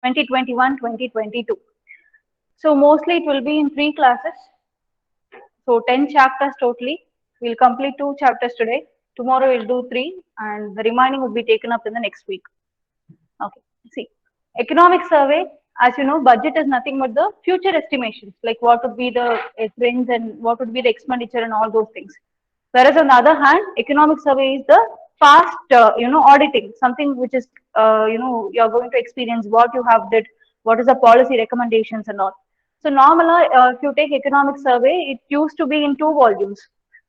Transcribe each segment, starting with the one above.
2021-2022. So mostly it will be in 3 classes. So 10 chapters totally. We'll complete 2 chapters today. Tomorrow we'll do 3, and the remaining will be taken up in the next week. Okay. See, economic survey, as you know, budget is nothing but the future estimations, like what would be the trends and what would be the expenditure and all those things. Whereas on the other hand, economic survey is the past, auditing, something which is, you're going to experience what you have did, what is the policy recommendations and all. So normally, if you take economic survey, it used to be in 2 volumes.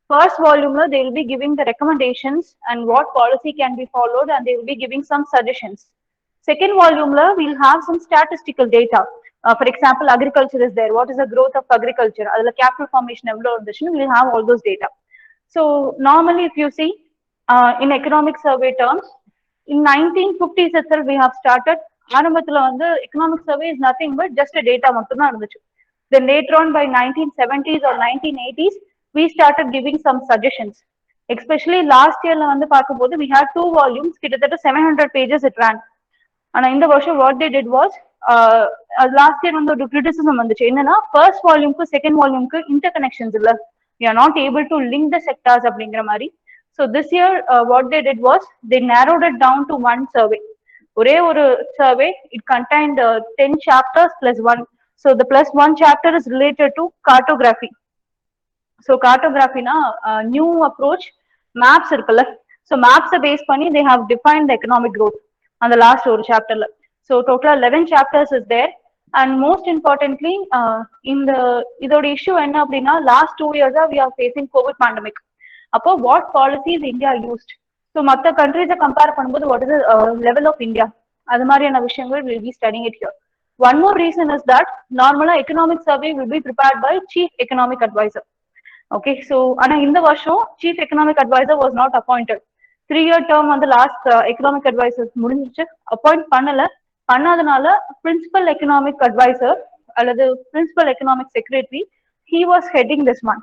First volume, they will be giving the recommendations and what policy can be followed, and they will be giving some suggestions. Second volume, we'll have some statistical data. For example, agriculture is there. What is the growth of agriculture? The capital formation, we'll have all those data. So normally, if you see in economic survey terms, in 1950s itself, we have started. Economic survey is nothing but just a data. Then later on, by 1970s or 1980s, we started giving some suggestions. Especially last year, we had 2 volumes, 700 pages it ran. And in the version, what they did was, last year on the criticism on the first volume to second volume interconnections. We are not able to link the sectors. So this year, what they did was, they narrowed it down to one survey. One survey, it contained 10 chapters plus 1. So the plus 1 chapter is related to cartography. So cartography na new approach, maps irukalla. So maps are based pani, they have defined the economic growth on the last chapter. So total 11 chapters is there. And most importantly, in the issue enna appadina, last 2 years we are facing COVID pandemic. Appo what policies India used? So matta countries compare பண்ணும்போது what is the level of India? அது மாதிரியான விஷயங்கள் will be studying it here. One more reason is that normally economic survey will be prepared by chief economic advisor. Okay, so in the varsho chief economic advisor was not appointed. 3-year term on the last economic advisor முடிஞ்சிச்சு, appoint பண்ணாதனால principal economic advisor அல்லது principal economic secretary, he was heading this one.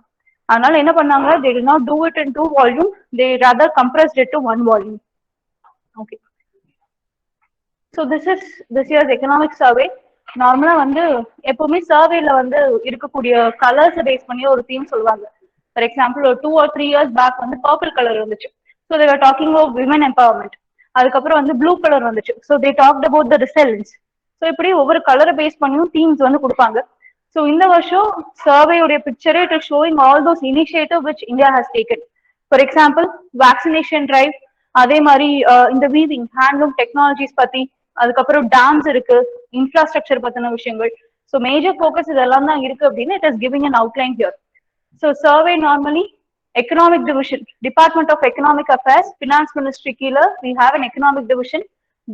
அதனால என்ன பண்ணாங்க, they did not do it in 2 volumes, they rather compressed it to 1 volume. Okay, so this is this year's economic survey. நார்மலா எப்பவுமே சர்வேல இருக்கக்கூடிய colours base பண்ணி ஒரு theme சொல்லுவாங்க. For example ஒரு 2 or 3 years back purple colour இருந்துச்சு. So they are talking of women empowerment. அதுக்கப்புறம் blue colour வந்துச்சு. So they talked about the results. ஸோ இப்படி ஒவ்வொரு கலரை பேஸ் பண்ணியும் தீம்ஸ் கொடுப்பாங்க. ஸோ இந்த வருஷம் சர்வேயுடைய பிக்சரே it is showing all those initiative which India has taken. For example vaccination drive, அதே மாதிரி இந்த வீவிங் ஹேண்ட்லூம் டெக்னாலஜிஸ் பத்தி, அதுக்கப்புறம் டேம்ஸ் இருக்கு, இன்ஃப்ராஸ்ட்ரக்சர் பத்தின விஷயங்கள். ஸோ மேஜர் ஃபோக்கஸ் இதெல்லாம் தான் இருக்கு அப்படின்னு it is giving an outline here. So survey normally economic division, Department of Economic Affairs, Finance Ministry கீழ we have an economic division.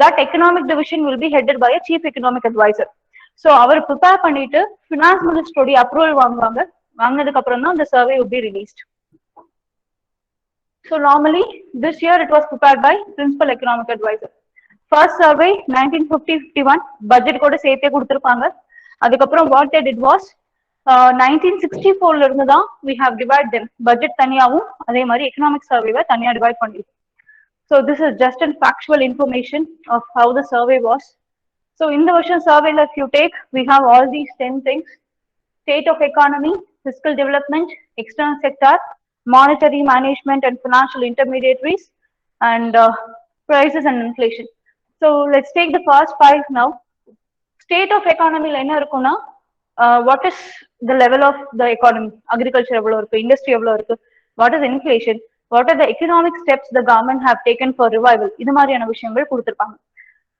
That economic division will be headed by a chief economic advisor. So our prepare பண்ணிட்டு finance ministry approval வாங்குவாங்க. வாங்கினதுக்கு அப்புறம் தான் the survey will be released. So normally this year it was prepared by principal economic advisor. First survey 1950-51 budget கூட சேர்த்தே கொடுத்திருப்பாங்க. அதுக்கப்புறம் what they did was 1964ல இருந்து தான் we have divided them. Budget தனியாவும் அதே மாதிரி எக்கனாமிக் சர்வேவை தனியா டிவைட் பண்ணிருக்கோம். So this is just a factual information of how the survey was. So in the version survey, if you take, we have all these 10 things: state of economy, fiscal development, external sector, monetary management and financial intermediaries, and prices and inflation. So let's take the first 5 now. State of economy என்ன இருக்கும்னா, what is the level of the economy? Agriculture எவ்வளவு இருக்கு, industry எவ்வளவு இருக்கு, what is inflation, what are the economic steps the government have taken for revival, இது மாதிரியான விஷயங்கள் கொடுத்திருப்பாங்க.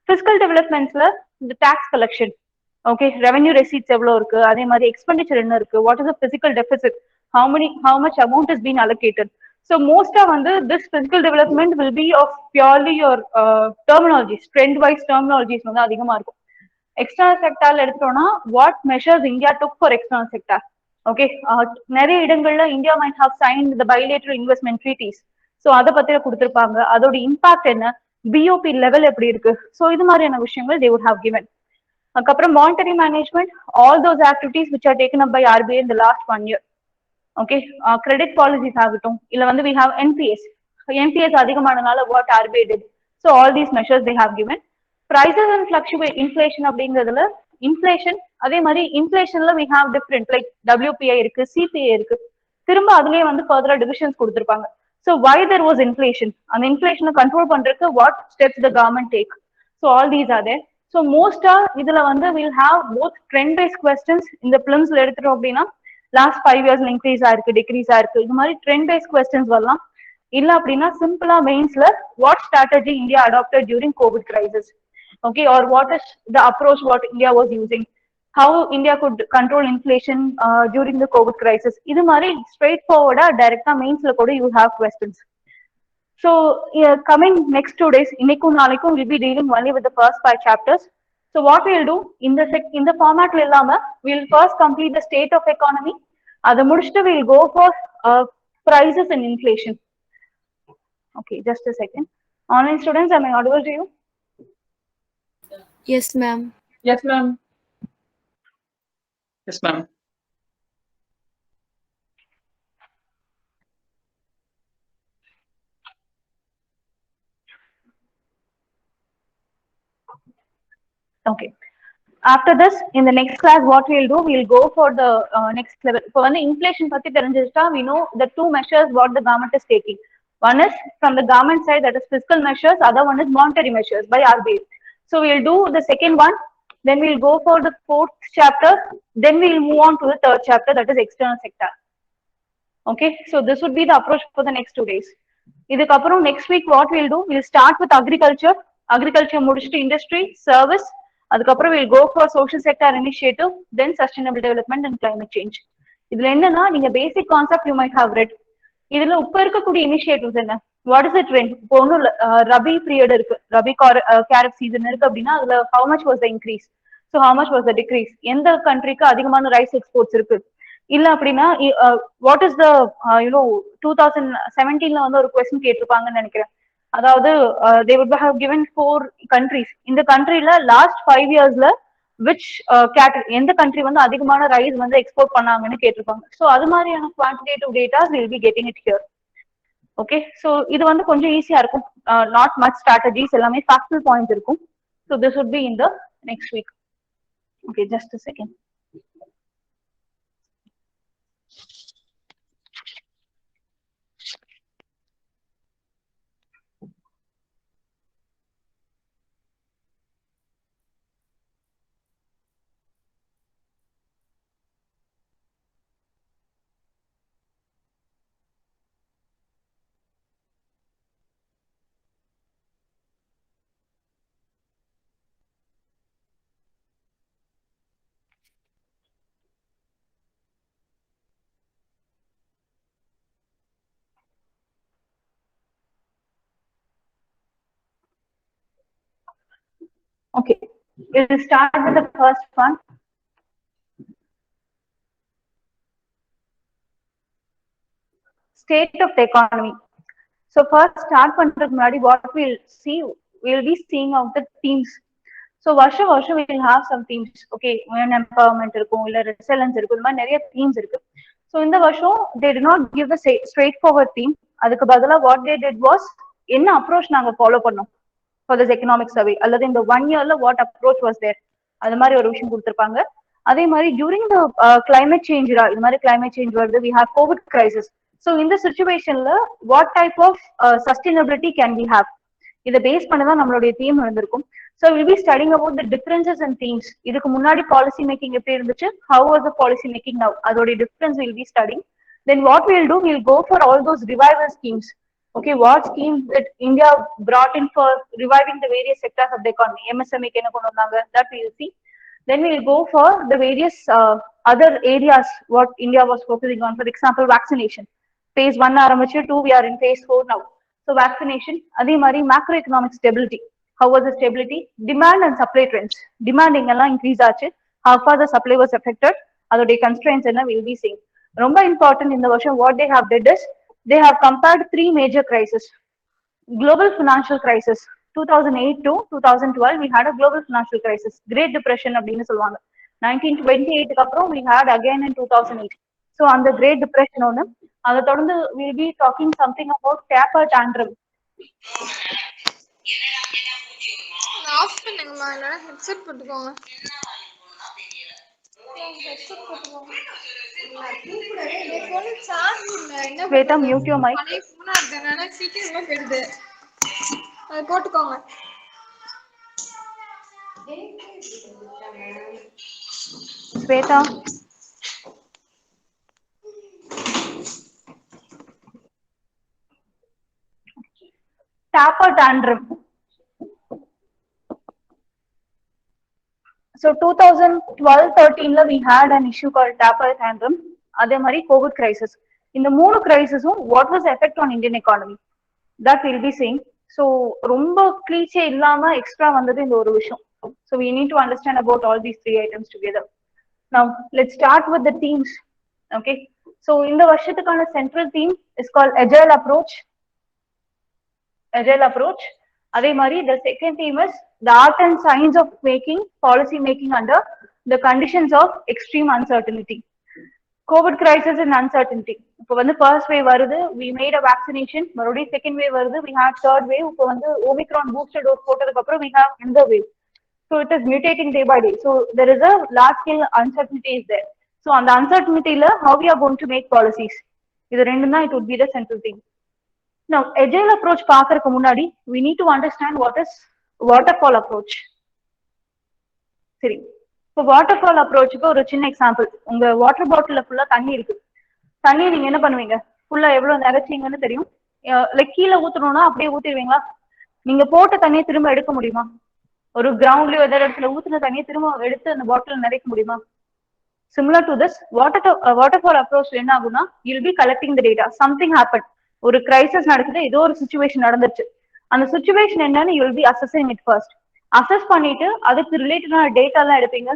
Fiscal developmentsல the tax collection, okay, revenue receipts எவ்வளவு இருக்கு, அதே மாதிரி expenditure என்ன இருக்கு, what is the fiscal deficit, how much amount is being allocated. So most of this physical development will be of purely your terminologies, trend wise terminologies அதிகமா இருக்கும். External sector எடுத்தோம்னா what measures India took for external sector. Okay, நிறைய இடங்கள்ல India might have signed the bilateral investment treaties. So அத பத்திர கொடுத்திருப்பாங்க, அதோட impact என்ன, BOP லெவல் எப்படி இருக்கு. ஸோ இது மாதிரியான விஷயங்கள் they would have given. அதுக்கப்புறம் monetary management, all those activities which are taken up by RBI in the last 1 year. Okay, credit policies ஆகட்டும், இல்ல we have NPS அதிகமானனால what RBI did. So all these measures they have given. prices and fluctuate inflation அப்படிங்கிறதுல inflation அதே மாதிரி inflationல we have different like WPI இருக்கு CPI இருக்கு திரும்ப அதுலயே வந்து further divisions கொடுத்திருப்பாங்க. So why there was inflation அந்த inflation control பண்றதுக்கு what steps the government take, so all these are there. So most இதுல வந்து we'll have both trend based questions இந்த filmsல எடுத்துட்டோம் அப்படின்னா last 5 years increase ஆயிருக்கு decrease ஆயிருக்கு இது மாதிரி trend based questions வரலாம். இல்ல அப்படின்னா சிம்பிளா மெயின்ஸ்ல what strategy India adopted during COVID crisis, okay, or what is the approach what India was using, how India could control inflation during the COVID crisis, இது மாதிரி straightforward directா மெயின்ஸ்ல கூட you have questions. So coming next 2 days இன்னைக்கும் நாளைக்கும் we'll be dealing only with the first 5 chapters. So what we'll do in the formatல இல்லாம we'll first complete the state of economy, அதை முடிச்சுட்டு we'll go for prices and inflation. Okay, just a second. Online students, am I audible to you? Yes, ma'am. Yes, ma'am. Yes, ma'am. Okay. After this, in the next class, what we'll do, we'll go for the next level. For the inflation, we know the two measures what the government is taking. One is from the government side, that is fiscal measures. Other one is monetary measures by RBI. So we'll do the second one. Then we'll go for the fourth chapter. Then we'll move on to the third chapter, that is external sector. Okay, so this would be the approach for the next 2 days. இதுக்கப்புறம் next week what we'll do, we'll start with agriculture முடிச்சிட்டு industry, service, அதுக்கப்புறம் we'll go for social sector initiative, then sustainable development and climate change. இதுல என்னன்னா நீங்க basic concept you might have read. இதுல இப்ப இருக்கக்கூடிய initiatives என்ன, what is the trend, இப்போ ஒன்றும் ரபி பீரியட் இருக்கு, ரபி கேரட் சீசன் இருக்கு அப்படின்னா அதுல how much was the increase, so how much was the decrease, எந்த கண்ட்ரிக்கு அதிகமான ரைஸ் எக்ஸ்போர்ட்ஸ் இருக்கு, இல்ல அப்படின்னா வாட் இஸ் த 2017ல வந்து ஒரு கொஸ்டின் கேட்டிருப்பாங்கன்னு நினைக்கிறேன். அதாவது they would have given 4 countries, இந்த கண்ட்ரில லாஸ்ட் 5 yearsல which எந்த கண்ட்ரி வந்து அதிகமான ரைஸ் வந்து எக்ஸ்போர்ட் பண்ணாங்கன்னு கேட்டிருப்பாங்க. ஸோ அது மாதிரியான quantitative datas will be getting it here. Okay, so இது வந்து கொஞ்சம் ஈஸியா இருக்கும், நாட் மச் ஸ்ட்ராட்டஜிஸ், எல்லாமே ஃபேக்சுவல் பாயிண்ட் இருக்கும். So this would be in the next week. Okay, just a second. Okay, we'll start with the first one. State of the economy. So first start பண்றதுக்கு முன்னாடி what we'll be seeing of the themes. So வருஷம் we'll have some themes. Okay, women empowerment இருக்கும், இல்ல resilience இருக்கும், இந்த மாதிரி நிறைய themes இருக்கு. So இந்த வருஷம் they did not give a straightforward theme. அதுக்கு பதிலா what they did was என்ன approach நாங்க follow பண்ணோம் for this economic survey, அல்லது இந்த 1 yearல what approach was there, அது மாதிரி ஒரு விஷயம் கொடுத்திருப்பாங்க. அதே மாதிரி during the climate change, இது மாதிரி climate change வருது, we have COVID crisis. So in the situationல what type of sustainability can we have, இதை பேஸ் பண்ணதான் நம்மளுடைய தீம் இருந்திருக்கும். So we'll be studying about the differences and themes. இதுக்கு முன்னாடி policy making எப்படி இருந்துச்சு, how was the policy making now, அதோட difference we'll be studying. Then what we'll do, we'll go for all those revival schemes. Okay, what schemes that India brought in for reviving the various sectors of the economy, MSME க்கு என்ன கொண்டு வந்தாங்க, that we'll see. Then we'll go for the various other areas what India was focusing on. For example, vaccination. Phase 1 ஆரம்பிச்சு 2, we are in phase 4 now. So vaccination, அதே மாதிரி macroeconomic stability. How was the stability? Demand and supply trends. Demand எங்கெல்லாம் increase ஆச்சு, how far the supply was affected, அதோடைய constraints என்ன we'll be seeing. ரொம்ப important இந்த வருஷம் what they have did is, they have compared 3 major crises. Global financial crisis, 2008 to 2012, we had a global financial crisis. Great Depression அப்படின்னு சொல்லுவாங்க. 1928க்கு அப்புறம் we had again in 2008. So அந்த Great Depression ஒன்று, அதை தொடர்ந்து we'll be talking something about taper tantrum. Off பண்ணுங்கம்மா, இல்லைன்னா headset போட்டுக்கோங்க. Sweta, mute your mic. சீக்கிரமா போயிடுது, அது போட்டுக்கோங்க. Sweta. Taper tantrum. So 2012-13 we had an issue called taper tantrum. அதே மாதிரி COVID crisis. இந்த மூணு கிரைசிஸும் what was the effect on Indian economy? That we'll be seeing. So ரொம்ப கிளீச்சே இல்லாம எக்ஸ்ட்ரா வந்தது இந்த ஒரு விஷயம். So we need to understand about all these three items together. Now let's start with the themes. Okay. So இந்த வருஷத்துக்கான central theme is called Agile Approach. Agile Approach. அதே மாதிரி the second theme is the art and science of making policy making under the conditions of extreme uncertainty. COVID crisis and uncertainty. இப்போ வந்து first wave வருது, we made a vaccination. மறுபடியும் second wave வருது, we had third wave. இப்போ வந்து Omicron booster dose போட்டதுக்கு அப்புறம் we have another wave. So it is mutating day by day. So there is a large scale uncertainty is there. So on the uncertainty la how we are going to make policies. இது ரெண்டும் தான் it would be the central theme. Now agile approach பார்க்கறதுக்கு முன்னாடி we need to understand what is waterfall approach. சரி, இப்போ waterfall அப்ரோச்சுக்கு ஒரு சின்ன example. உங்க வாட்டர் பாட்டில ஃபுல்லா தண்ணி இருக்கு. தண்ணி நீங்க என்ன பண்ணுவீங்க? ஃபுல்லா எவ்வளவு நினைச்சீங்கன்னு தெரியும். லைக் கீழே ஊத்தணும்னா அப்படியே ஊத்திடுவீங்களா? நீங்க போட்ட தண்ணியை திரும்ப எடுக்க முடியுமா? ஒரு கிரவுண்ட்லயோ ஏதாவது இடத்துல ஊத்துன தண்ணியை திரும்ப எடுத்து அந்த பாட்டில் நிறைக்க முடியுமா? Similar to this waterfall approach என்ன ஆகும்னா you'll be collecting the data. Something happen, ஒரு கிரைசிஸ் நடக்குது, ஏதோ ஒரு சுச்சுவேஷன் நடந்துச்சு. அந்த சுச்சுவேஷன் என்னன்னு you'll be assessing it first. Assess பண்ணிட்டு அதுக்கு ரிலேட்டடான டேட்டா எல்லாம் எடுப்பீங்க.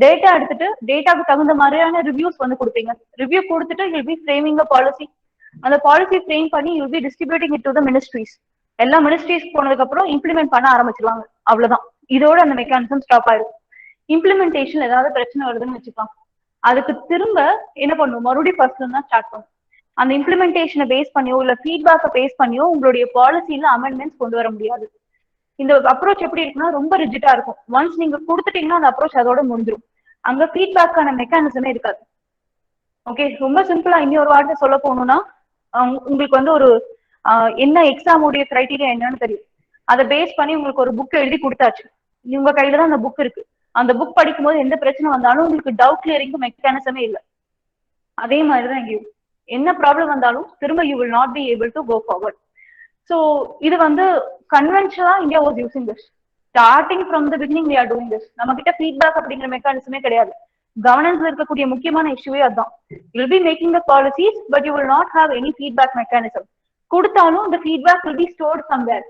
டேட்டா எடுத்துட்டு டேட்டாக்கு தகுந்த மாதிரியான ரிவ்யூஸ் வந்து கொடுப்பீங்க. ரிவ்யூ கொடுத்துட்டு you'll be framing a policy. அந்த பாலிசி ஃப்ரேம் பண்ணி you'll be distributing it to the ministries. எல்லா மினிஸ்ட்ரிஸ் போனதுக்கு அப்புறம் இம்ப்ளிமெண்ட் பண்ண ஆரம்பிச்சிருவாங்க. அவ்வளவுதான், இதோட அந்த மெக்கானிசம் ஸ்டாப் ஆயிடும். இம்ப்ளிமெண்டேஷன் ஏதாவது பிரச்சனை வருதுன்னு வச்சுக்கலாம், அதுக்கு திரும்ப என்ன பண்ணுவோம், மறுபடியும் ஃபர்ஸ்ட்ல தான் ஸ்டார்ட் பண்ணும். அந்த இம்ப்ளிமெண்டேஷனை பேஸ் பண்ணியோ இல்ல ஃபீட்பேக்கை பேஸ் பண்ணியோ உங்களுடைய பாலிசியில அமெண்ட்மெண்ட்ஸ் கொண்டு வர முடியாது. இந்த அப்ரோச் எப்படி இருக்குன்னா ரொம்ப ரிஜிட்டா இருக்கும். ஒன்ஸ் நீங்க கொடுத்துட்டீங்கன்னா அந்த அப்ரோச் அதோட முடிஞ்சிடும். அங்க ஃபீட்பேக்கான மெக்கானிசமே இருக்காது. ஓகே, ரொம்ப சிம்பிளா இன்னொரு வார்த்தை சொல்ல போகணும்னா உங்களுக்கு வந்து ஒரு என்ன எக்ஸாம் உடைய கிரைட்டீரியா என்னன்னு தெரியும். அதை பேஸ் பண்ணி உங்களுக்கு ஒரு புக் எழுதி கொடுத்தாச்சு. உங்க கையில தான் அந்த புக் இருக்கு. அந்த புக் படிக்கும் போது எந்த பிரச்சனை வந்தாலும் உங்களுக்கு டவுட் கிளியரிங் மெக்கானிசமே இல்லை. அதே மாதிரிதான் இங்கேயும் என்ன ப்ராப்ளம் வந்தாலும் திரும்ப you will not be able to go forward. So இது வந்து கன்வென்ஷனலா India was using this. Starting from the beginning we are doing this. நம்ம கிட்ட ஃபீட்பேக் அப்படிங்கிற மெக்கானிசமே கிடையாது. கவர்னன்ஸ்ல இருக்கக்கூடிய முக்கியமான இஷ்யூவே அதுதான். You'll be making the policies but you will not have any feedback mechanism. கொடுத்தாலும் இந்த feedback will be stored somewhere.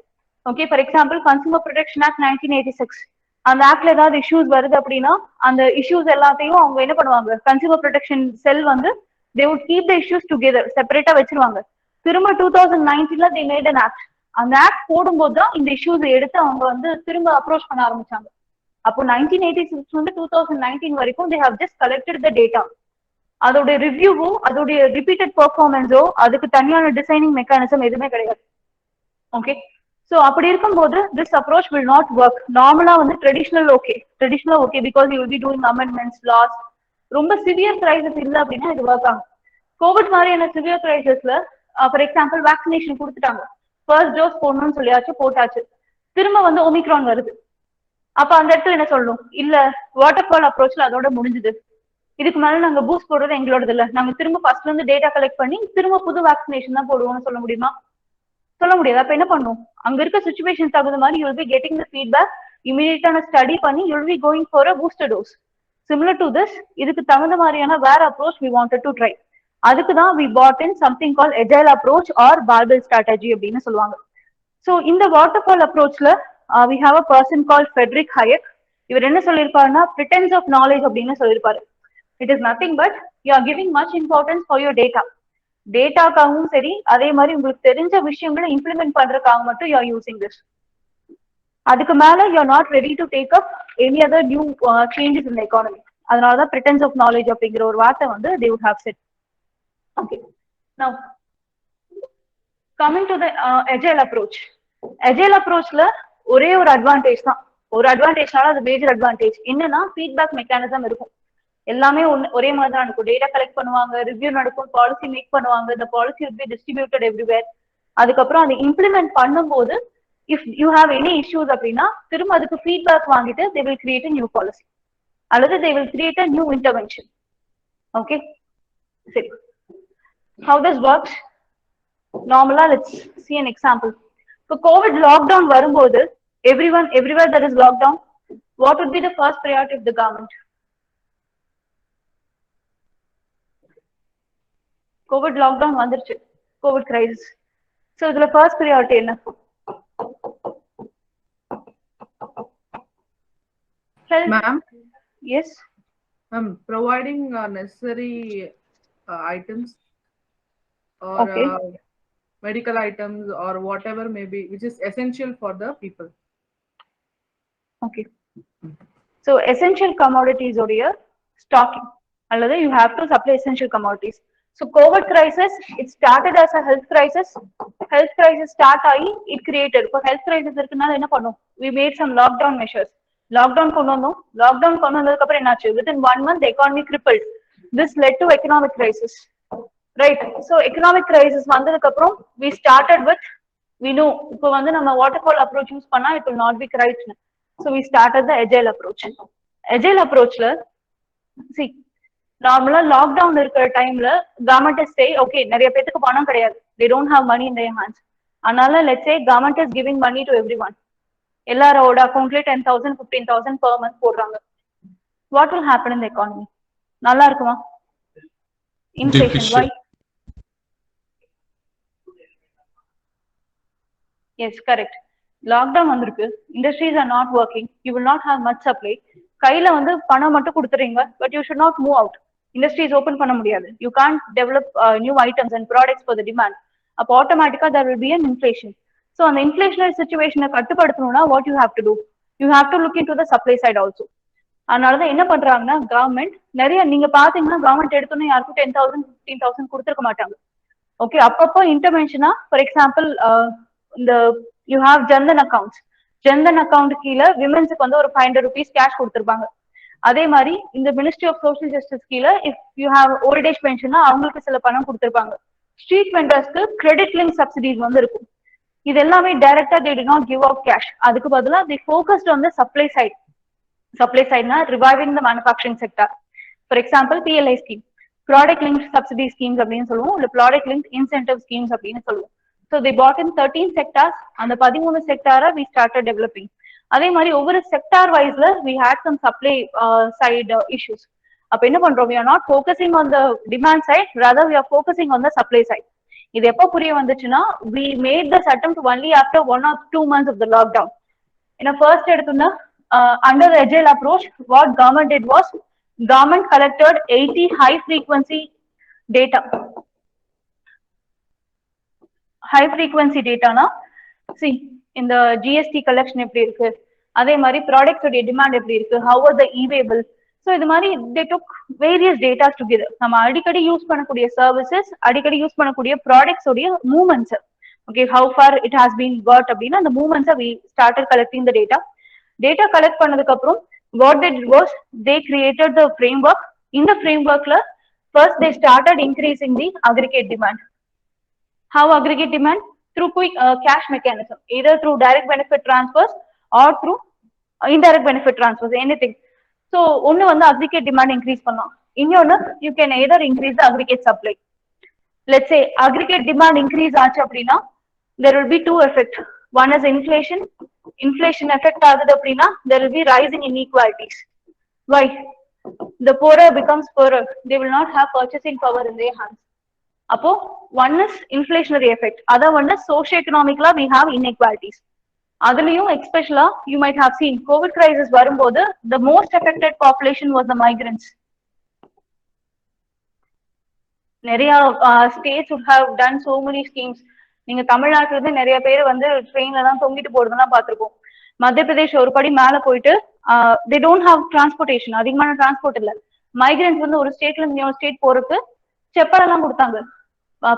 Okay, for example consumer protection act 1986. அந்த ஆக்ட்ல ஏதாவது இஷ்யூஸ் வருது அப்படின்னா அந்த இஷ்யூஸ் எல்லாத்தையும் அவங்க என்ன பண்ணுவாங்க, கன்சூமர் ப்ரொடெக்ஷன் செல் வந்து they would keep the issues together, செப்பரேட்டா வச்சிருவாங்க. திரும்ப 2019 they made an act. அந்த ஆக்ட் போடும்போது தான் இந்த இஷ்யூஸ் எடுத்து அவங்க வந்து திரும்ப அப்ரோச் பண்ண ஆரம்பிச்சாங்க. அப்போ 1986 வந்து 2019 வரைக்கும் they have just collected the data. அதோட ரிவ்யூவோ அதோடைய ரிப்பீட்டட் பெர்ஃபார்மன்ஸோ அதுக்கு தனியான டிசைனிங் மெக்கானிசம் எதுவுமே கிடையாது. ஓகே, ஸோ அப்படி இருக்கும்போது this approach will not work. நார்மலா வந்து traditional okay because you will be doing amendments laws. ரொம்ப சிவியர் கிரைசிஸ் இல்லை அப்படின்னா இது ஒர்க் ஆகும். கோவிட் மாதிரியான சிவியர் கிரைசிஸ்ல ஃபார் எக்ஸாம்பிள் வேக்சினேஷன் கொடுத்துட்டாங்க, ஃபர்ஸ்ட் டோஸ் போடணும்னு சொல்லியாச்சு, போட்டாச்சு. திரும்ப வந்து ஒமிக்ரான் வருது. அப்ப அந்த இடத்துல என்ன சொல்லணும், இல்ல வாட்டர்ஃபால் அப்ரோச்ல அதோட முடிஞ்சுது, இதுக்கு மேல நாங்க பூஸ்ட் போடுறது எங்களோடது இல்ல, நாங்க திரும்ப ஃபர்ஸ்ட்ல இருந்து டேட்டா கலெக்ட் பண்ணி திரும்ப புது வேக்சினேஷன் தான் போடுவோம்னு சொல்ல முடியுமா? சொல்ல முடியாது. அப்ப என்ன பண்ணும், அங்க இருக்க சுச்சுவேஷன் தகுந்த மாதிரி you will be getting the feedback, இமிடியேட்டான ஸ்டடி பண்ணி you will be going for a booster dose. Similar to this, இதுக்கு தகுந்த மாதிரியான வேற approach we wanted to try. அதுக்கு தான் we put in something call agile approach or barbell strategy அப்படின்னு சொல்லுவாங்க. ஸோ இந்த வாட்டர்ஃபால் அப்ரோச்ல we have a person call Friedrich Hayek. இவர் என்ன சொல்லியிருப்பாருன்னா பிரிட்டன்ஸ் ஆஃப் நாலேஜ் அப்படின்னு சொல்லியிருப்பாரு. It is nothing but you are giving much importance for your data. டேட்டாக்காகவும் சரி, அதே மாதிரி உங்களுக்கு தெரிஞ்ச விஷயங்களை இம்ப்ளிமெண்ட் பண்றதுக்காக மட்டும் யூ ஆர் யூசிங் திஸ். அதுக்கு மேல you are not ready to take up any other new changes in the economy. அதனாலதான் பிரிட்டன்ஸ் ஆஃப் நாலேஜ் அப்படிங்கிற ஒரு வார்த்தை வந்து they would have said. Okay, now coming to the agile approach. Agile approachல ஒரே ஒரு advantage தான், ஒரு அட்வான்டேஜ்னால அது மேஜர் அட்வான்டேஜ் என்னன்னா ஃபீட்பேக் மெக்கானிசம் இருக்கும். எல்லாமே ஒரே மாதிரி தான் இருக்கும். டேட்டா கலெக்ட் பண்ணுவாங்க, ரிவ்யூ நடக்கும், பாலிசி மேக் பண்ணுவாங்க, இந்த policy will be distributed everywhere. அதுக்கப்புறம் அதை இம்ப்ளிமெண்ட் பண்ணும்போது if you have any issues அப்படின்னா திரும்ப அதுக்கு ஃபீட்பேக் வாங்கிட்டு they will create a new policy அல்லது they will create a new intervention. Okay சரி, how this works normally let's see an example. இப்போ கோவிட் லாக்டவுன் வரும்போது everywhere there is lockdown, what would be the first priority of the government? Covid lockdown வந்துருச்சு, Covid crisis. So இதுல first priority என்ன? Ma'am? Yes. Providing necessary items or Okay. Medical items or whatever may be, which is essential for the people. Okay. So essential commodities உடைய stocking அல்லது you have to supply essential commodities. So COVID crisis, it started as a health crisis. Health crisis start ஆகி it created. இப்போ health crisis இருக்குனால என்ன பண்ணும்? We made some lockdown measures. Lockdown கொண்டு வந்தோம். Lockdown கொண்டு வந்ததுக்கு அப்புறம் என்னாச்சு? Within 1 month the economy crippled. This led to economic crisis. Right. So economic crisis வந்ததுக்கு அப்புறம் we started with we know இப்போ வந்து நம்ம waterfall approach யூஸ் பண்ணா it will not be correct. So we started the agile approach. Agile approachல see நார்மலா lockdown இருக்கிற டைம்ல government சே okay நிறைய பேருக்கு பணம் கிடையாது, they don't have money in their hands. அதனால let's say government is giving money to everyone. எல்லாரோட அக்கௌண்ட்லயே 10,000 15,000 per month போடுறாங்க. What will happen in the economy? நல்லா இருக்குமா? Inflation. Why? Yes, correct. Lockdown வந்திருக்கு, industries are not working, you will not have much supply. கையில வந்து பணம் மட்டும் கொடுத்துறீங்க, but you should not move out. Industries open பண்ண முடியாது. You can't develop new items and products for the demand. அப்போ ஆட்டோமேட்டிக்கா there will be an inflation. So அந்த இன்ஃபிளேஷனரி சுச்சுவேஷனை கட்டுப்படுத்தணும்னா what you have to do? You have to look in to the supply side also. அதனாலதான் என்ன பண்றாங்கன்னா government நிறைய நீங்க பாத்தீங்கன்னா கவர்மெண்ட் எடுத்தோன்னே யாருக்கும் 10,000 15,000 கொடுத்துருக்க மாட்டாங்க. ஓகே, அப்பப்போ இன்டர்வென்ஷனா ஃபார் எக்ஸாம்பிள் இந்த you have Jan Dhan account, Jan Dhan account கீழே விமென்ஸுக்கு வந்து ஒரு 500 rupees கேஷ் கொடுத்துருப்பாங்க. அதே மாதிரி இந்த மினிஸ்ட்ரி ஆஃப் சோசியல் ஜஸ்டிஸ் கீழே if you have old age பென்ஷன்னா அவங்களுக்கு சில பணம் கொடுத்துருப்பாங்க. ஸ்ட்ரீட் வெண்டர்ஸ்க்கு கிரெடிட் லிங்க் சப்சிடிஸ் வந்து இருக்கும். இது எல்லாமே டைரக்டா they did not give out cash. அதுக்கு பதிலாக they focused on the supply side. Supply சைட்னா reviving the manufacturing sector. For example PLI scheme, product link subsidy schemes அப்படின்னு சொல்லுவோம், இல்ல ப்ராடக்ட் லிங்க் இன்சென்டிவ் ஸ்கீம்ஸ் அப்படின்னு சொல்லுவோம். So they put in 13 sectors. அந்த 13 செக்டாரை வி ஸ்டார்டட் டெவலப்பிங். அதே மாதிரி ஒவ்வொரு செக்டார் வைஸ்ல we had some supply side issues. அப்ப என்ன பண்றோம்? We are not focusing on the demand side, rather we are focusing on the supply side. இது எப்போ புரிய வந்துச்சுன்னா we made this attempt only after 1 or 2 months of the lockdown. ஏன்னா first எடுத்தோம்னா under the agile approach, what government did was government collected 80 high frequency data. High frequency data na see in the GST collection எப்படி இருக்கு, அதே மாதிரி products உடைய demand எப்படி இருக்கு, how are the e-payable. So இது மாதிரி they took various data together. நம்ம அடிக்கடி யூஸ் பண்ணக்கூடிய சர்வீசஸ், அடிக்கடி யூஸ் பண்ணக்கூடிய ப்ராடக்ட்ஸ் உடைய movements, okay how far it has been worked அப்படின்னா அந்த மூவ்மெண்ட்ஸை we started collecting the data. Data collect பண்ணதுக்கு அப்புறம் what they did was they created the framework. இந்த frameworkல first they started increasing the aggregate demand. How aggregate demand? Through quick cash mechanism, either through direct benefit transfers or through indirect benefit transfers, anything. So ஒன்னு வந்து aggregate demand increase பண்ணலாம், இன்னொன்னு you can either increase the aggregate supply. Let's say aggregate demand increase ஆச்சு அப்படின்னா there will be two effects. One is inflation. Inflation effect ஆகுது அப்படின்னா there will be rising inequalities. Why? The poorer becomes poorer. They will not have purchasing power in their hands. அப்போ one is inflationary effect, other one is socio-economically we have inequalities. அதுலயும் எக்ஸ்பெஷலா you might have seen COVID crisis வரும்போது the most affected population was the migrants. நிறைய states would have done so many schemes. நீங்க தமிழ்நாட்டுல இருந்து நிறைய பேர் வந்து ட்ரெயின்ல தான் தொங்கிட்டு போறதுலாம் பார்த்திருப்போம். மத்திய பிரதேஷ் ஒரு படி மேல போயிட்டு they don't have transportation, அதிகமான டிரான்ஸ்போர்ட் இல்ல. மைக்ரன்ஸ் வந்து ஒரு ஸ்டேட்ல இருந்து இன்னொரு ஸ்டேட் போறதுக்கு செப்பலெல்லாம் கொடுத்தாங்க.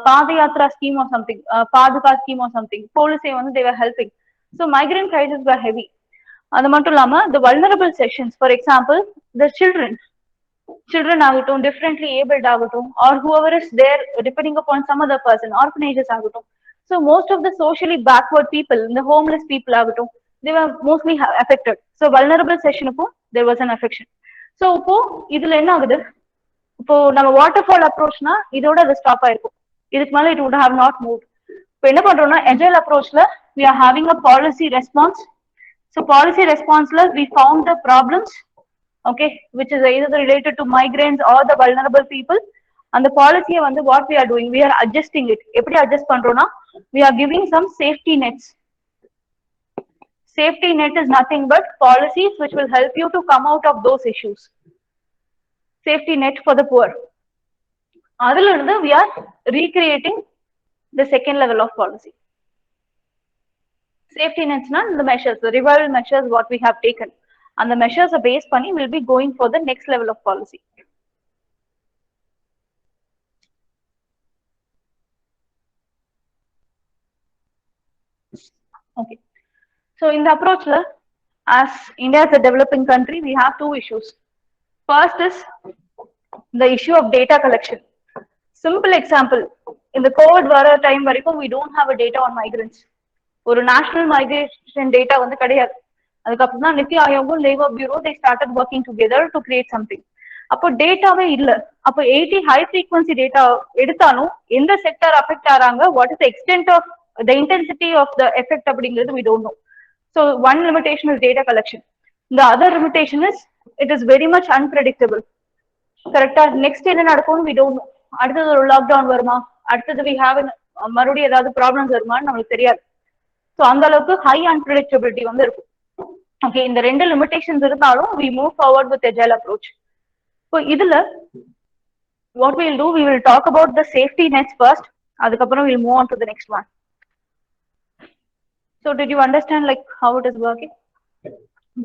பாத யாத்ரா ஸ்கீம் ஆர் சம்திங், பாதுகா ஸ்கீம் ஆர் சம்திங், போலீஸை வந்து they were helping. So migrant crisis were heavy. அது மட்டும் இல்லாம the vulnerable sections, for example the children ஆகட்டும், differently abled ஆகட்டும், or whoever is there depending upon some other person, orphanages ஆகட்டும். So most of the socially backward people, the homeless people ஆகட்டும், they were mostly affected. So vulnerable section அப்போ there was an affection. So இப்போ இதுல என்ன ஆகுது, இப்போ நம்ம waterfall அப்ரோச்னா இதோட அது ஸ்டாப் ஆயிருக்கும், இதுக்கு மேல it would have not moved. இப்போ என்ன பண்றோம்னா agile approachல we are having a policy response. So policy responseல we found the problems, okay, which is either related to migrants or the vulnerable people. And the policy வந்து what we are doing, we are adjusting it. எப்படி adjust பண்றோம்னா we are giving some safety nets. Safety net is nothing but policies which will help you to come out of those issues. Safety net for the poor. அதுல இருந்து we are recreating the second level of policy. Safety nets na the measures, the revival measures what we have taken, and the measures are based pani will be going for the next level of policy. Okay, so in the approach as India is a developing country, we have two issues. First is the issue of data collection. Simple example, in the COVID time வரைக்கும் we don't have a data on migrants. ஒரு national migration data வந்து கிடையாது. அதுக்கப்புறம் தான் நித்தி ஆயோகும் labour bureau they started working together to create something. அப்போ டேட்டாவே இல்ல. அப்போ 80 ஹை ஃப்ரீக்வன்சி டேட்டா எடுத்தாலும் எந்த செக்டர் அஃபெக்ட் ஆறாங்க, what is the extent of the intensity of the effect அப்படிங்கிறது we don't know. So one limitation is data collection. The other limitation is it is very much unpredictable. கரெக்டா next என்ன நடக்கும்னு we don't know. அடுத்தது ஒரு lockdown வருமா, அடுத்தது we have மறுபடியும் ஏதாவது ப்ராப்ளம்ஸ் வருமான்னு நம்மளுக்கு தெரியாது. ஸோ அந்த அளவுக்கு ஹை அன்பிரடிக்டபிலிட்டி வந்து இருக்கும். ஓகே, இந்த ரெண்டு லிமிடேஷன்ஸ் இருந்தாலும் we move forward with agile approach. So இதுல what we will do, we will talk about the safety nets first, அதுக்கப்புறம் we'll move on to the next one. So did you understand like how it is working?